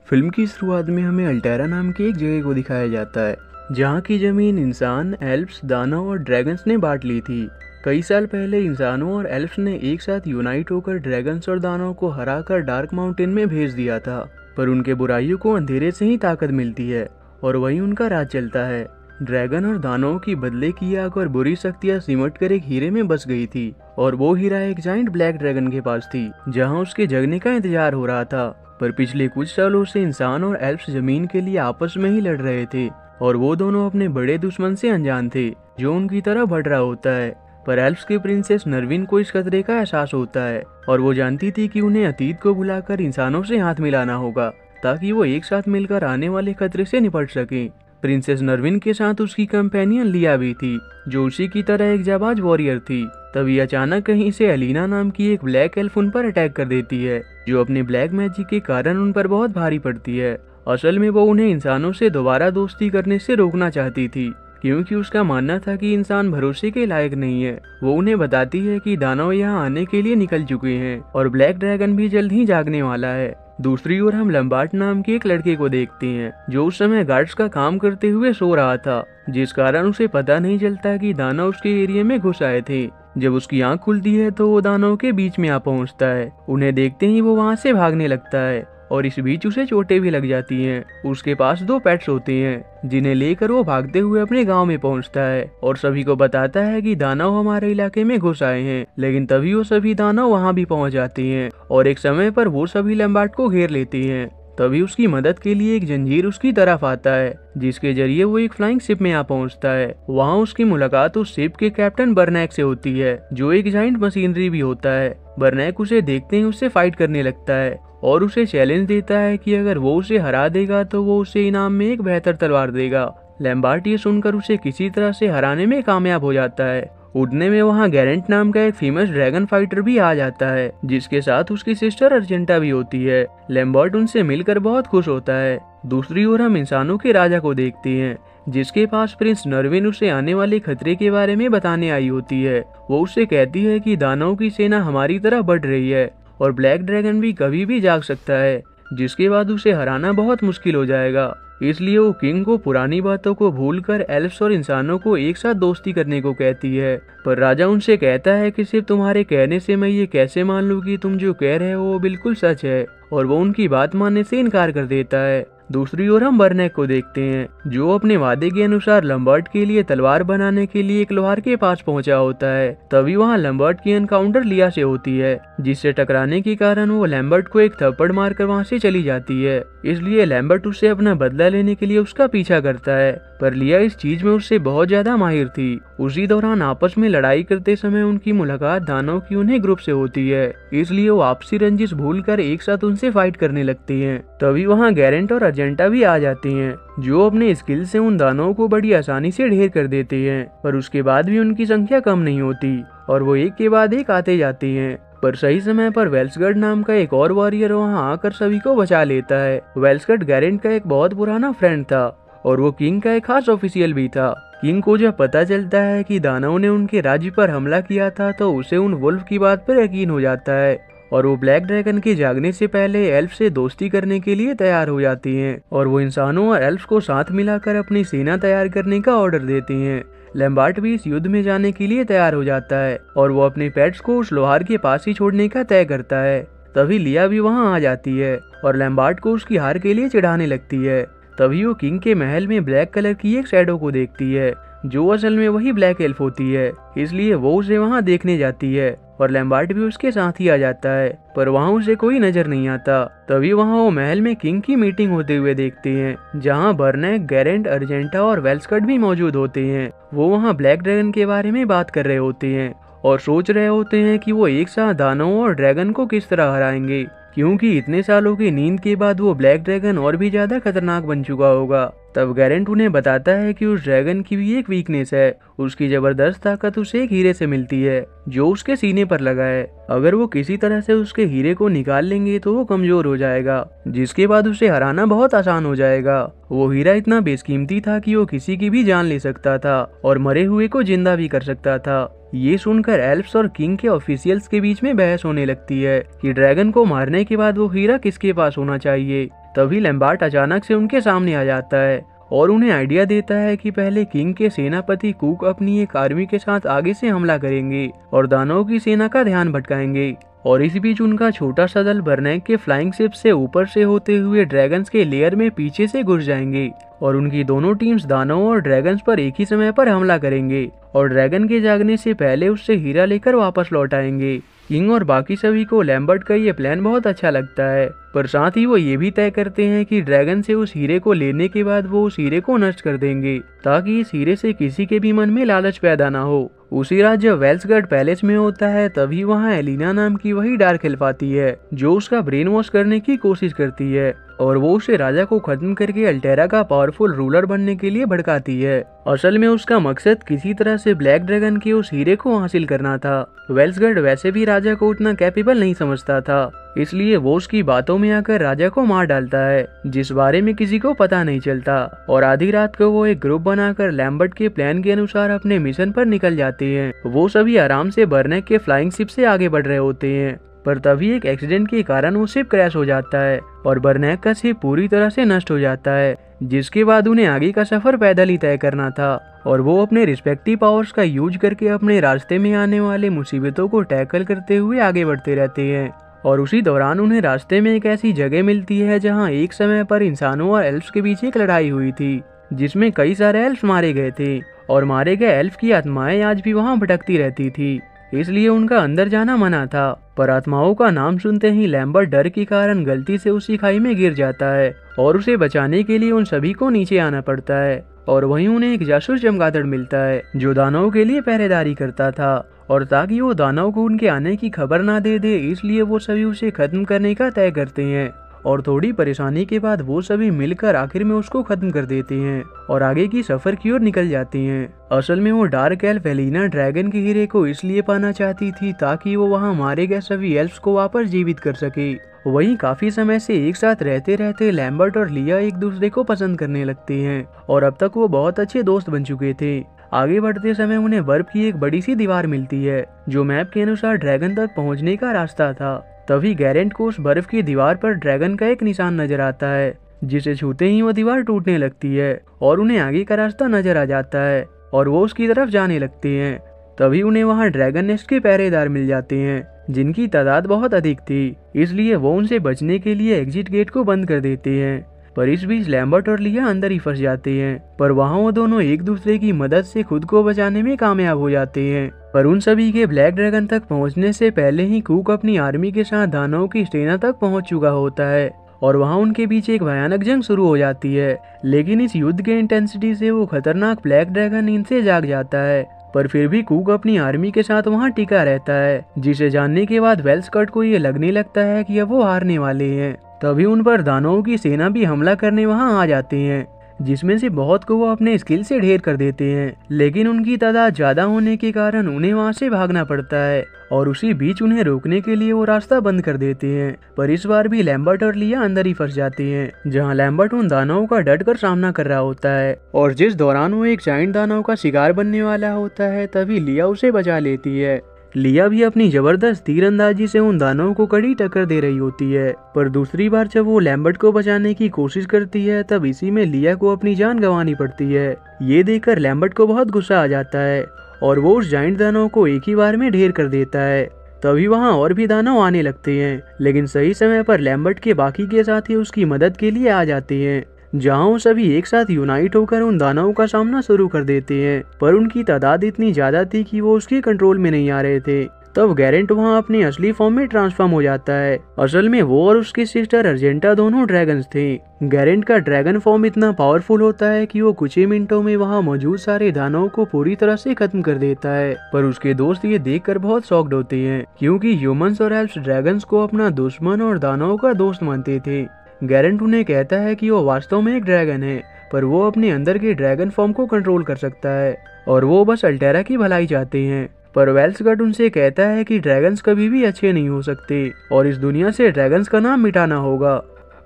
Film की शुरुआत में हमें अल्टेरा नाम की एक जगह को दिखाया जाता है, जहाँ की जमीन इंसान, एल्फ्स, दानव और ड्रैगन्स ने बांट ली थी। कई साल पहले इंसानों और एल्फ्स ने एक साथ यूनाइट होकर ड्रैगन्स और दानव को हराकर डार्क माउंटेन में भेज दिया था। पर उनके बुराइयों को अंधेरे से ही ताकत मिलती है और वही उनका राज चलता है। ड्रैगन और दानवों की बदले की आग और बुरी शक्तियां सिमट कर एक हीरे में बस गई थी, और वो हीरा एक जाइंट ब्लैक ड्रैगन के पास थी, जहां उसके जगने का इंतजार हो रहा था। पर पिछले कुछ सालों से इंसान और एल्फ्स जमीन के लिए आपस में ही लड़ रहे थे, और वो दोनों अपने बड़े दुश्मन से अनजान थे जो उनकी तरह बढ़ रहा होता है। पर एल्फ्स की प्रिंसेस नरविन को इस खतरे का एहसास होता है, और वो जानती थी कि उन्हें अतीत को बुलाकर इंसानों से हाथ मिलाना होगा ताकि वो एक साथ मिलकर आने वाले खतरे से निपट सके। प्रिंसेस नरविन के साथ उसकी कंपेनियन लिया भी थी, जो उसी की तरह एक जाबाज वॉरियर थी। तभी अचानक कहीं से अलीना नाम की एक ब्लैक एल्फ उन पर अटैक कर देती है, जो अपने ब्लैक मैजिक के कारण उन पर बहुत भारी पड़ती है। असल में वो उन्हें इंसानों से दोबारा दोस्ती करने से रोकना चाहती थी, क्योंकि उसका मानना था कि इंसान भरोसे के लायक नहीं है। वो उन्हें बताती है कि दानव यहाँ आने के लिए निकल चुके हैं और ब्लैक ड्रैगन भी जल्द ही जागने वाला है। दूसरी ओर हम लंबार्ट नाम के एक लड़के को देखते हैं, जो उस समय गार्ड्स का काम करते हुए सो रहा था, जिस कारण उसे पता नहीं चलता कि दानव उसके एरिया में घुस आए थे। जब उसकी आंख खुलती है तो वो दानव के बीच में आ पहुंचता है। उन्हें देखते ही वो वहां से भागने लगता है, और इस बीच उसे चोटें भी लग जाती हैं। उसके पास 2 पेट्स होते हैं, जिन्हें लेकर वो भागते हुए अपने गांव में पहुंचता है और सभी को बताता है कि दानव हमारे इलाके में घुस आए हैं। लेकिन तभी वो सभी दानव वहां भी पहुंच जाते हैं, और एक समय पर वो सभी लंबार्ट को घेर लेते हैं। तभी उसकी मदद के लिए एक जंजीर उसकी तरफ आता है, जिसके जरिए वो एक फ्लाइंग शिप में आ पहुंचता है। वहाँ उसकी मुलाकात उस शिप के कैप्टन बर्नैक से होती है, जो एक जाइंट मशीनरी भी होता है। बर्नैक उसे देखते ही उससे फाइट करने लगता है और उसे चैलेंज देता है कि अगर वो उसे हरा देगा तो वो उसे इनाम में एक बेहतर तलवार देगा। लैम्बार्ट ये सुनकर उसे किसी तरह से हराने में कामयाब हो जाता है। उड़ने में वहाँ गैरेंट नाम का एक फेमस ड्रैगन फाइटर भी आ जाता है, जिसके साथ उसकी सिस्टर अर्जेंटा भी होती है। लैम्बार्ट उनसे मिलकर बहुत खुश होता है। दूसरी ओर हम इंसानों के राजा को देखते हैं, जिसके पास प्रिंस नरविन उसे आने वाले खतरे के बारे में बताने आई होती है। वो उससे कहती है कि दानवों की सेना हमारी तरफ बढ़ रही है और ब्लैक ड्रैगन भी कभी भी जाग सकता है, जिसके बाद उसे हराना बहुत मुश्किल हो जाएगा। इसलिए वो किंग को पुरानी बातों को भूलकर एल्फ्स और इंसानों को एक साथ दोस्ती करने को कहती है। पर राजा उनसे कहता है कि सिर्फ तुम्हारे कहने से मैं ये कैसे मान लूं कि तुम जो कह रहे हो वो बिल्कुल सच है, और वो उनकी बात मानने से इनकार कर देता है। दूसरी ओर हम बर्नैक को देखते हैं, जो अपने वादे के अनुसार लंबार्ट के लिए तलवार बनाने के लिए एक लोहार के पास पहुंचा होता है। तभी वहां लंबार्ट की एनकाउंटर लिया से होती है, जिससे टकराने के कारण वो लैम्बर्ट को एक थप्पड़ मारकर वहां से चली जाती है। इसलिए लैम्बर्ट उससे अपना बदला लेने के लिए उसका पीछा करता है, पर लिया इस चीज में उससे बहुत ज्यादा माहिर थी। उसी दौरान आपस में लड़ाई करते समय उनकी मुलाकात दानव की उन्हें ग्रुप से होती है, इसलिए वो आपसी रंजिश भूलकर एक साथ उनसे फाइट करने लगती हैं। तभी वहाँ गैरेंट और अर्जेंटा भी आ जाती हैं, जो अपने स्किल से उन दानवों को बड़ी आसानी से ढेर कर देते हैं। पर उसके बाद भी उनकी संख्या कम नहीं होती और वो एक के बाद एक आते जाते हैं। पर सही समय पर वेल्सगर्ड नाम का एक और वॉरियर वहाँ आकर सभी को बचा लेता है। वेल्सगर्ड गैरेंट का एक बहुत पुराना फ्रेंड था, और वो किंग का एक खास ऑफिशियल भी था। किंग को जब पता चलता है कि दानव ने उनके राज्य पर हमला किया था, तो उसे उन वुल्फ की बात पर यकीन हो जाता है, और वो ब्लैक ड्रैगन के जागने से पहले एल्फ से दोस्ती करने के लिए तैयार हो जाती हैं, और वो इंसानों और एल्फ को साथ मिलाकर अपनी सेना तैयार करने का ऑर्डर देती हैं। लैम्बार्ट भी इस युद्ध में जाने के लिए तैयार हो जाता है, और वो अपने पेट्स को उस लोहार के पास ही छोड़ने का तय करता है। तभी लिया भी वहाँ आ जाती है और लैम्बार्ट को उसकी हार के लिए चिढ़ाने लगती है। तभी वो किंग के महल में ब्लैक कलर की एक शैडो को देखती है, जो असल में वही ब्लैक एल्फ होती है। इसलिए वो उसे वहाँ देखने जाती है, और लैम्बार्ट भी उसके साथ ही आ जाता है, पर वहाँ उसे कोई नजर नहीं आता। तभी वहाँ वो महल में किंग की मीटिंग होते हुए देखते हैं, जहाँ बर्नैक, गैरेंट, अर्जेंटा और वेल्सगर्ड भी मौजूद होते हैं। वो वहाँ ब्लैक ड्रैगन के बारे में बात कर रहे होते हैं और सोच रहे होते हैं कि वो एक साथ दानवों और ड्रैगन को किस तरह हराएंगे, क्योंकि इतने सालों की नींद के बाद वो ब्लैक ड्रैगन और भी ज्यादा खतरनाक बन चुका होगा। तब गैरेंट उन्हें बताता है कि उस ड्रैगन की भी एक वीकनेस है। उसकी जबरदस्त ताकत उसे एक हीरे से मिलती है, जो उसके सीने पर लगा है। अगर वो किसी तरह से उसके हीरे को निकाल लेंगे तो वो कमजोर हो जाएगा, जिसके बाद उसे हराना बहुत आसान हो जाएगा। वो हीरा इतना बेशकीमती था कि वो किसी की भी जान ले सकता था और मरे हुए को जिंदा भी कर सकता था। ये सुनकर एल्फ्स और किंग के ऑफिशियल्स के बीच में बहस होने लगती है कि ड्रैगन को मारने के बाद वो हीरा किसके पास होना चाहिए। तभी लैम्बार्ट अचानक से उनके सामने आ जाता है और उन्हें आइडिया देता है कि पहले किंग के सेनापति कुक अपनी एक आर्मी के साथ आगे से हमला करेंगे और दानवों की सेना का ध्यान भटकाएंगे। और इस बीच उनका छोटा सा दल बर्नैक के फ्लाइंग शिप से ऊपर से होते हुए ड्रैगन्स के लेयर में पीछे से घुस जाएंगे और उनकी दोनों टीम्स दानवों और ड्रैगन्स पर एक ही समय पर हमला करेंगे और ड्रैगन के जागने से पहले उससे हीरा लेकर वापस लौट आएंगे। किंग और बाकी सभी को लैम्बर्ट का ये प्लान बहुत अच्छा लगता है, पर साथ ही वो ये भी तय करते हैं कि ड्रैगन से उस हीरे को लेने के बाद वो उस हीरे को नष्ट कर देंगे ताकि इस हीरे से किसी के भी मन में लालच पैदा ना हो। उसी रात जब वेल्सगर्ड पैलेस में होता है तभी वहाँ एलिना नाम की वही डार्क एल्फ आती है जो उसका ब्रेन वॉश करने की कोशिश करती है और वो उसे राजा को खत्म करके अल्टेरा का पावरफुल रूलर बनने के लिए भड़काती है। असल में उसका मकसद किसी तरह से ब्लैक ड्रैगन के उस हीरे को हासिल करना था। वेल्सगर्ड वैसे भी राजा को उतना कैपेबल नहीं समझता था, इसलिए वो उसकी बातों में आकर राजा को मार डालता है जिस बारे में किसी को पता नहीं चलता। और आधी रात को वो एक ग्रुप बनाकर लैम्बर्ट के प्लान के अनुसार अपने मिशन पर निकल जाते हैं। वो सभी आराम से बर्नैक के फ्लाइंग शिप से आगे बढ़ रहे होते हैं, पर तभी एक एक्सीडेंट के कारण वो शिप क्रैश हो जाता है और बर्नैक का शिप पूरी तरह से नष्ट हो जाता है, जिसके बाद उन्हें आगे का सफर पैदल ही तय करना था। और वो अपने रिस्पेक्टिव पावर्स का यूज करके अपने रास्ते में आने वाले मुसीबतों को टैकल करते हुए आगे बढ़ते रहते हैं। और उसी दौरान उन्हें रास्ते में एक ऐसी जगह मिलती है जहां एक समय पर इंसानों और एल्फ्स के बीच एक लड़ाई हुई थी जिसमें कई सारे एल्फ्स मारे गए थे और मारे गए एल्फ की आत्माएं आज भी वहां भटकती रहती थी, इसलिए उनका अंदर जाना मना था। पर आत्माओं का नाम सुनते ही लैम्बर्ट डर के कारण गलती से उसी खाई में गिर जाता है और उसे बचाने के लिए उन सभी को नीचे आना पड़ता है। और वहीं उन्हें एक जासूस चमगादड़ मिलता है जो दानवों के लिए पहरेदारी करता था और ताकि वो दानव को उनके आने की खबर ना दे इसलिए वो सभी उसे खत्म करने का तय करते हैं। और थोड़ी परेशानी के बाद वो सभी मिलकर आखिर में उसको खत्म कर देते हैं और आगे की सफर की ओर निकल जाती हैं। असल में वो डार्क एल्फ एलिना ड्रैगन के हीरे को इसलिए पाना चाहती थी ताकि वो वहाँ मारे गए सभी एल्फ्स को वापस जीवित कर सके। वहीं काफी समय से एक साथ रहते रहते लैम्बर्ट और लिया एक दूसरे को पसंद करने लगते हैं और अब तक वो बहुत अच्छे दोस्त बन चुके थे। आगे बढ़ते समय उन्हें बर्फ की एक बड़ी सी दीवार मिलती है जो मैप के अनुसार ड्रैगन तक पहुंचने का रास्ता था। तभी गैरेंट को उस बर्फ की दीवार पर ड्रैगन का एक निशान नजर आता है जिसे छूते ही वो दीवार टूटने लगती है और उन्हें आगे का रास्ता नजर आ जाता है और वो उसकी तरफ जाने लगते हैं। तभी उन्हें वहाँ ड्रैगन नेस्ट के पहरेदार मिल जाते हैं जिनकी तादाद बहुत अधिक थी, इसलिए वो उनसे बचने के लिए एग्जिट गेट को बंद कर देते हैं। पर इस बीच लैम्बर्ट और लिया अंदर ही फंस जाते हैं, पर वहाँ वो दोनों एक दूसरे की मदद से खुद को बचाने में कामयाब हो जाते हैं। पर उन सभी के ब्लैक ड्रैगन तक पहुँचने से पहले ही कुक अपनी आर्मी के साथ दानवों की सेना तक पहुँच चुका होता है और वहाँ उनके बीच एक भयानक जंग शुरू हो जाती है। लेकिन इस युद्ध के इंटेंसिटी से वो खतरनाक ब्लैक ड्रैगन नींद से जाग जाता है, पर फिर भी कुक अपनी आर्मी के साथ वहाँ टिका रहता है, जिसे जानने के बाद वेल्सकर्ट को ये लगने लगता है कि अब वो हारने वाले हैं। तभी उन पर दानवों की सेना भी हमला करने वहाँ आ जाते हैं, जिसमें से बहुत को वो अपने स्किल से ढेर कर देते हैं, लेकिन उनकी तादाद ज्यादा होने के कारण उन्हें वहाँ से भागना पड़ता है और उसी बीच उन्हें रोकने के लिए वो रास्ता बंद कर देते हैं। पर इस बार भी लैम्बर्ट और लिया अंदर ही फंस जाते हैं, जहाँ लैम्बर्ट उन दानवों का डट कर सामना कर रहा होता है और जिस दौरान वो एक जायंट दानव का शिकार बनने वाला होता है तभी लिया उसे बचा लेती है। लिया भी अपनी जबरदस्त तीरंदाजी से उन दानवों को कड़ी टक्कर दे रही होती है, पर दूसरी बार जब वो लैम्बर्ट को बचाने की कोशिश करती है तब इसी में लिया को अपनी जान गंवानी पड़ती है। ये देखकर लैम्बर्ट को बहुत गुस्सा आ जाता है और वो उस जायंट दानव को एक ही बार में ढेर कर देता है। तभी वहाँ और भी दानव आने लगते हैं, लेकिन सही समय पर लैम्बर्ट के बाकी के साथी उसकी मदद के लिए आ जाते हैं, जहाँ वो सभी एक साथ यूनाइट होकर उन दानवों का सामना शुरू कर देते हैं। पर उनकी तादाद इतनी ज्यादा थी कि वो उसके कंट्रोल में नहीं आ रहे थे। तब गैरेंट वहाँ अपने असली फॉर्म में ट्रांसफॉर्म हो जाता है। असल में वो और उसकी सिस्टर अर्जेंटा दोनों ड्रैगन्स थे। गैरेंट का ड्रैगन फॉर्म इतना पावरफुल होता है कि वो कुछ ही मिनटों में वहाँ मौजूद सारे दानवों को पूरी तरह से खत्म कर देता है। पर उसके दोस्त ये देखकर बहुत शॉक्ड होते हैं, क्योंकि ह्यूमंस और एल्फ्स ड्रैगन्स को अपना दुश्मन और दानवों का दोस्त मानते थे। गैरेंट उन्हें कहता है कि वो वास्तव में एक ड्रैगन है, पर वो अपने अंदर के ड्रैगन फॉर्म को कंट्रोल कर सकता है और वो बस अल्टेरा की भलाई चाहते हैं। पर वेल्सगर्ड उनसे कहता है कि ड्रैगन्स कभी भी अच्छे नहीं हो सकते और इस दुनिया से ड्रैगन्स का नाम मिटाना होगा।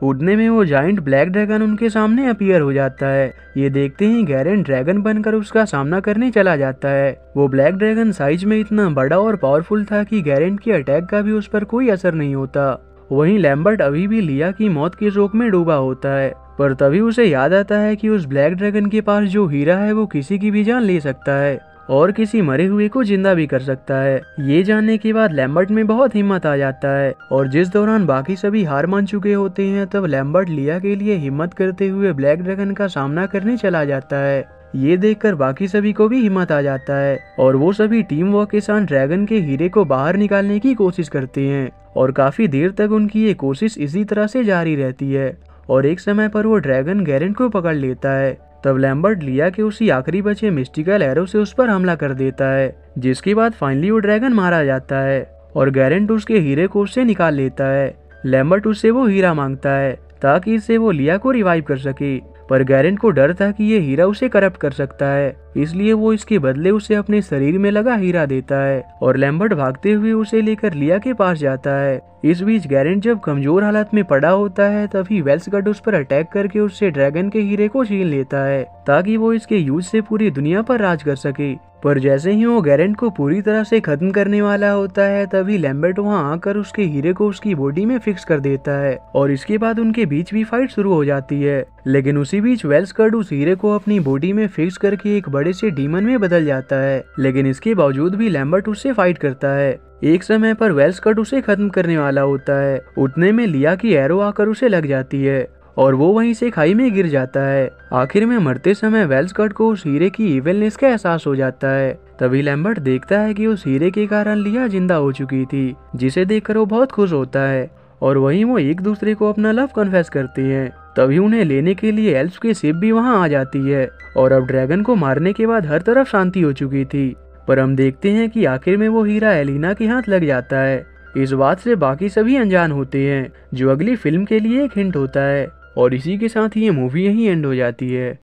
उड़ने में वो जायंट ब्लैक ड्रैगन उनके सामने अपीयर हो जाता है। ये देखते ही गैरेंट ड्रैगन बनकर उसका सामना करने चला जाता है। वो ब्लैक ड्रैगन साइज में इतना बड़ा और पावरफुल था कि गैरेंट के अटैक का भी उस पर कोई असर नहीं होता। वहीं लैम्बर्ट अभी भी लिया की मौत के शोक में डूबा होता है, पर तभी उसे याद आता है कि उस ब्लैक ड्रैगन के पास जो हीरा है वो किसी की भी जान ले सकता है और किसी मरे हुए को जिंदा भी कर सकता है। ये जानने के बाद लैम्बर्ट में बहुत हिम्मत आ जाता है और जिस दौरान बाकी सभी हार मान चुके होते हैं, तब लैम्बर्ट लिया के लिए हिम्मत करते हुए ब्लैक ड्रैगन का सामना करने चला जाता है। ये देखकर बाकी सभी को भी हिम्मत आ जाता है और वो सभी टीम वर्क के साथ ड्रैगन के हीरे को बाहर निकालने की कोशिश करते हैं और काफी देर तक उनकी ये कोशिश इसी तरह से जारी रहती है और एक समय पर वो ड्रैगन गैरेंट को पकड़ लेता है। तब लैम्बर्ट लिया के उसी आखिरी बचे मिस्टिकल एरो से उस पर हमला कर देता है, जिसके बाद फाइनली वो ड्रैगन मारा जाता है और गैरेंट उसके हीरे को उससे निकाल लेता है। लैम्बर्ट उससे वो हीरा मांगता है ताकि इससे वो लिया को रिवाइव कर सके, पर गैरेंट को डर था कि ये हीरा उसे करप्ट कर सकता है, इसलिए वो इसके बदले उसे अपने शरीर में लगा हीरा देता है और लैम्बर्ट भागते हुए उसे लेकर लिया के पास जाता है। इस बीच गैरेंट जब कमजोर हालत में पड़ा होता है, तभी वेल्सगट उस पर अटैक करके उससे ड्रैगन के हीरे को छीन लेता है ताकि वो इसके यूज से पूरी दुनिया पर राज कर सके। पर जैसे ही वो गैरेंट को पूरी तरह से खत्म करने वाला होता है, तभी लैम्बर्ट वहां आकर उसके हीरे को उसकी बॉडी में फिक्स कर देता है और इसके बाद उनके बीच भी फाइट शुरू हो जाती है। लेकिन उसी बीच वेल्सगट उस हीरे को अपनी बॉडी में फिक्स करके एक बड़े से डीमन में बदल जाता है, लेकिन इसके बावजूद भी लैम्बर्ट उससे फाइट करता है। एक समय पर वेल्सगट उसे खत्म करने वाला होता है, उतने में लिया की एरो आकर उसे लग जाती है और वो वहीं से खाई में गिर जाता है। आखिर में मरते समय वेल्सगट को उस हीरे की इविलनेस का एहसास हो जाता है। तभी लैम्बर्ट देखता है कि उस हीरे के कारण लिया जिंदा हो चुकी थी, जिसे देखकर वो बहुत खुश होता है और वहीं वो एक दूसरे को अपना लव कन्फेस करते हैं। तभी उन्हें लेने के लिए एल्फ्स की शिप भी वहां आ जाती है और अब ड्रैगन को मारने के बाद हर तरफ शांति हो चुकी थी। पर हम देखते हैं कि आखिर में वो हीरा एलिना के हाथ लग जाता है। इस बात से बाकी सभी अनजान होते हैं, जो अगली फिल्म के लिए एक हिंट होता है और इसी के साथ ये मूवी यहीं एंड हो जाती है।